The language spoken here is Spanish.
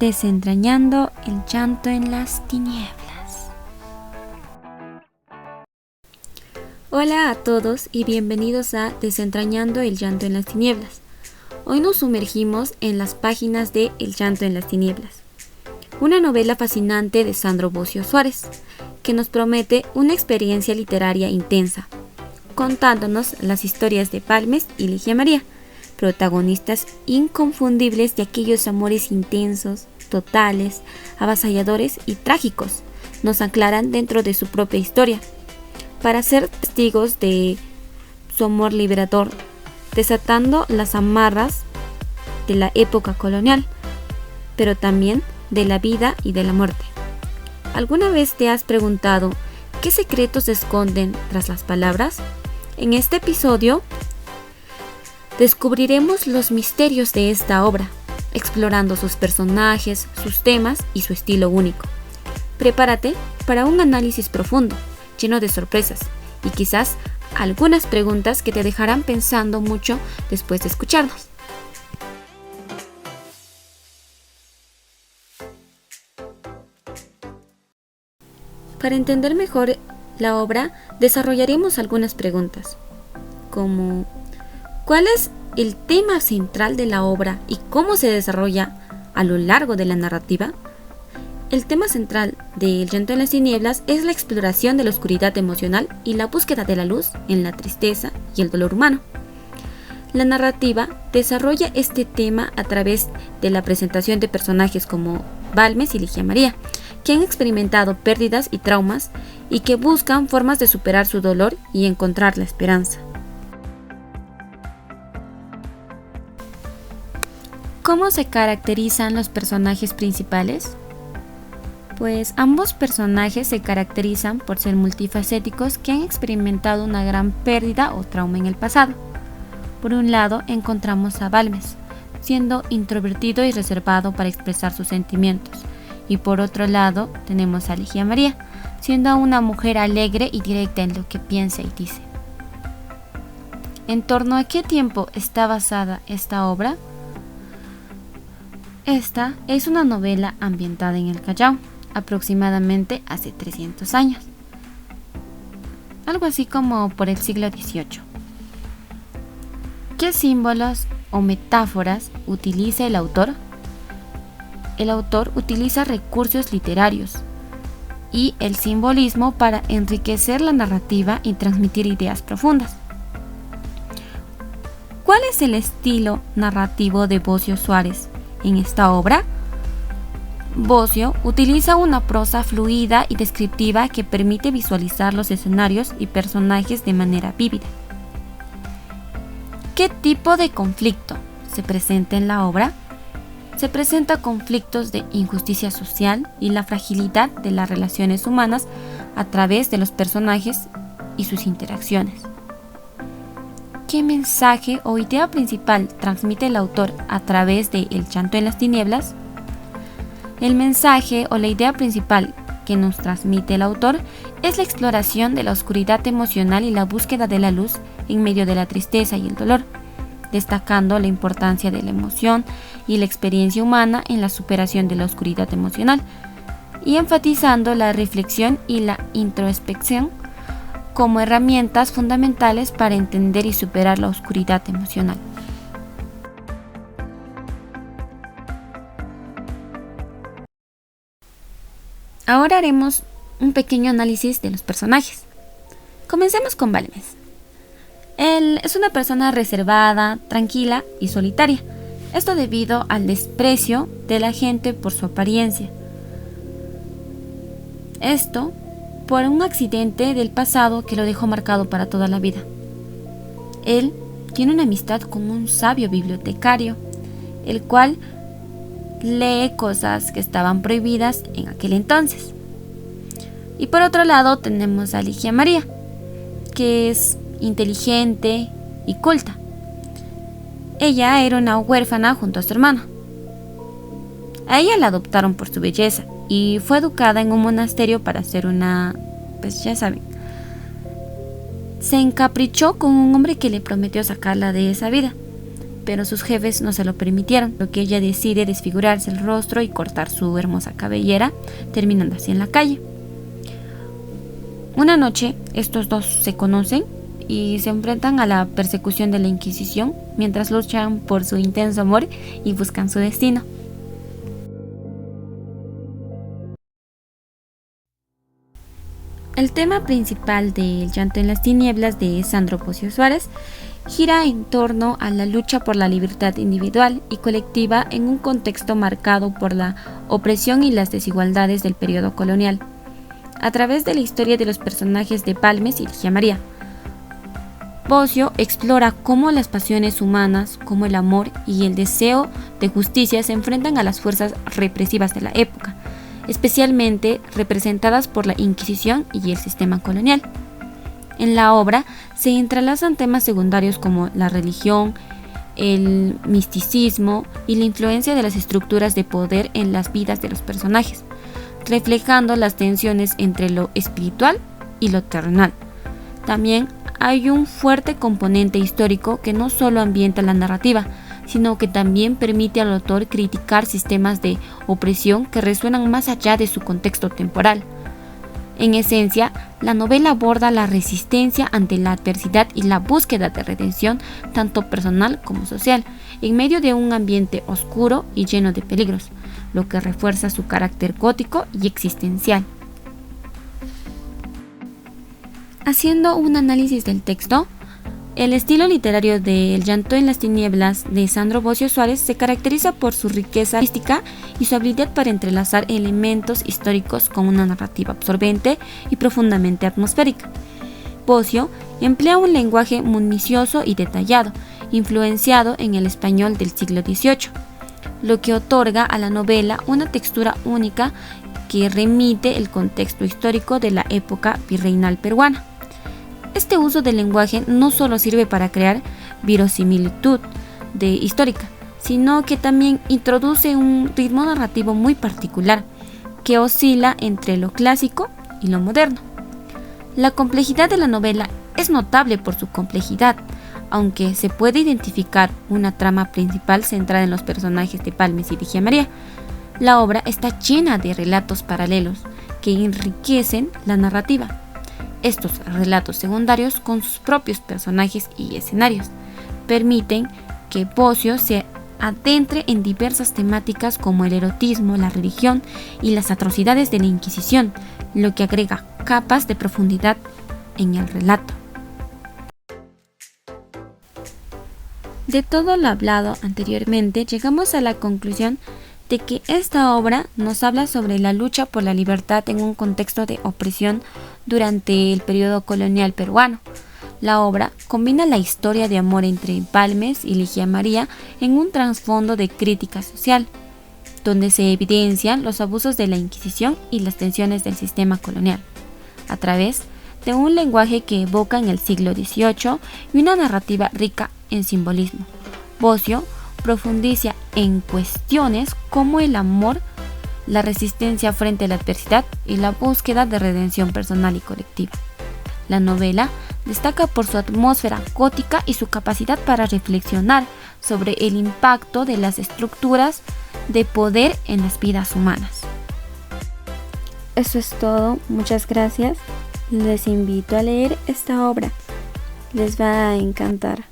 Desentrañando el llanto en las tinieblas. Hola a todos y bienvenidos a Desentrañando el llanto en las tinieblas. Hoy nos sumergimos en las páginas de El llanto en las tinieblas, una novela fascinante de Sandro Bocio Suárez, que nos promete una experiencia literaria intensa, contándonos las historias de Balmes y Ligia María, protagonistas inconfundibles de aquellos amores intensos, totales, avasalladores y trágicos. Nos aclaran dentro de su propia historia, para ser testigos de su amor liberador, desatando las amarras de la época colonial, pero también de la vida y de la muerte. ¿Alguna vez te has preguntado qué secretos se esconden tras las palabras? En este episodio descubriremos los misterios de esta obra, explorando sus personajes, sus temas y su estilo único. Prepárate para un análisis profundo, lleno de sorpresas y quizás algunas preguntas que te dejarán pensando mucho después de escucharnos. Para entender mejor la obra, desarrollaremos algunas preguntas, como ¿cuál es el tema central de la obra y cómo se desarrolla a lo largo de la narrativa? El tema central de El llanto en las tinieblas es la exploración de la oscuridad emocional y la búsqueda de la luz en la tristeza y el dolor humano. La narrativa desarrolla este tema a través de la presentación de personajes como Balmes y Ligia María, que han experimentado pérdidas y traumas y que buscan formas de superar su dolor y encontrar la esperanza. ¿Cómo se caracterizan los personajes principales? Pues ambos personajes se caracterizan por ser multifacéticos que han experimentado una gran pérdida o trauma en el pasado. Por un lado encontramos a Balmes, siendo introvertido y reservado para expresar sus sentimientos, y por otro lado tenemos a Ligia María, siendo una mujer alegre y directa en lo que piensa y dice. ¿En torno a qué tiempo está basada esta obra? Esta es una novela ambientada en el Callao, aproximadamente hace 300 años, algo así como por el siglo XVIII. ¿Qué símbolos o metáforas utiliza el autor? El autor utiliza recursos literarios y el simbolismo para enriquecer la narrativa y transmitir ideas profundas. ¿Cuál es el estilo narrativo de Bocio Suárez en esta obra? Bocio utiliza una prosa fluida y descriptiva que permite visualizar los escenarios y personajes de manera vívida. ¿Qué tipo de conflicto se presenta en la obra? Se presenta conflictos de injusticia social y la fragilidad de las relaciones humanas a través de los personajes y sus interacciones. ¿Qué mensaje o idea principal transmite el autor a través de El llanto en las tinieblas? El mensaje o la idea principal que nos transmite el autor es la exploración de la oscuridad emocional y la búsqueda de la luz en medio de la tristeza y el dolor, destacando la importancia de la emoción y la experiencia humana en la superación de la oscuridad emocional, y enfatizando la reflexión y la introspección como herramientas fundamentales para entender y superar la oscuridad emocional. Ahora haremos un pequeño análisis de los personajes. Comencemos con Balmes. Él es una persona reservada, tranquila y solitaria. Esto debido al desprecio de la gente por su apariencia. Esto por un accidente del pasado que lo dejó marcado para toda la vida. Él tiene una amistad con un sabio bibliotecario, el cual lee cosas que estaban prohibidas en aquel entonces. Y por otro lado tenemos a Ligia María, que es inteligente y culta. Ella era una huérfana junto a su hermano. A ella la adoptaron por su belleza y fue educada en un monasterio para ser una, pues ya saben. Se encaprichó con un hombre que le prometió sacarla de esa vida, pero sus jefes no se lo permitieron, lo que ella decide desfigurarse el rostro y cortar su hermosa cabellera, terminando así en la calle. Una noche, estos dos se conocen y se enfrentan a la persecución de la Inquisición mientras luchan por su intenso amor y buscan su destino. El tema principal de El llanto en las tinieblas de Sandro Bocio Suárez gira en torno a la lucha por la libertad individual y colectiva en un contexto marcado por la opresión y las desigualdades del periodo colonial, a través de la historia de los personajes de Balmes y Ligia María. Bocio explora cómo las pasiones humanas, como el amor y el deseo de justicia, se enfrentan a las fuerzas represivas de la época, especialmente representadas por la Inquisición y el sistema colonial. En la obra se entrelazan temas secundarios como la religión, el misticismo y la influencia de las estructuras de poder en las vidas de los personajes, reflejando las tensiones entre lo espiritual y lo terrenal. También hay un fuerte componente histórico que no solo ambienta la narrativa, sino que también permite al autor criticar sistemas de opresión que resuenan más allá de su contexto temporal. En esencia, la novela aborda la resistencia ante la adversidad y la búsqueda de redención, tanto personal como social, en medio de un ambiente oscuro y lleno de peligros, lo que refuerza su carácter gótico y existencial. Haciendo un análisis del texto, el estilo literario de El llanto en las tinieblas de Sandro Bocio Suárez se caracteriza por su riqueza artística y su habilidad para entrelazar elementos históricos con una narrativa absorbente y profundamente atmosférica. Bocio emplea un lenguaje minucioso y detallado, influenciado en el español del siglo XVIII, lo que otorga a la novela una textura única que remite el contexto histórico de la época virreinal peruana. Este uso del lenguaje no solo sirve para crear verosimilitud histórica, sino que también introduce un ritmo narrativo muy particular, que oscila entre lo clásico y lo moderno. La complejidad de la novela es notable por su complejidad, aunque se puede identificar una trama principal centrada en los personajes de Balmes y Ligia María. La obra está llena de relatos paralelos que enriquecen la narrativa. Estos relatos secundarios, con sus propios personajes y escenarios, permiten que Bocio se adentre en diversas temáticas como el erotismo, la religión y las atrocidades de la Inquisición, lo que agrega capas de profundidad en el relato. De todo lo hablado anteriormente, llegamos a la conclusión de que esta obra nos habla sobre la lucha por la libertad en un contexto de opresión durante el periodo colonial peruano. La obra combina la historia de amor entre Balmes y Ligia María en un trasfondo de crítica social, donde se evidencian los abusos de la Inquisición y las tensiones del sistema colonial, a través de un lenguaje que evoca en el siglo XVIII y una narrativa rica en simbolismo. Bocio profundiza en cuestiones como el amor, la resistencia frente a la adversidad y la búsqueda de redención personal y colectiva. La novela destaca por su atmósfera gótica y su capacidad para reflexionar sobre el impacto de las estructuras de poder en las vidas humanas. Eso es todo, muchas gracias. Les invito a leer esta obra, les va a encantar.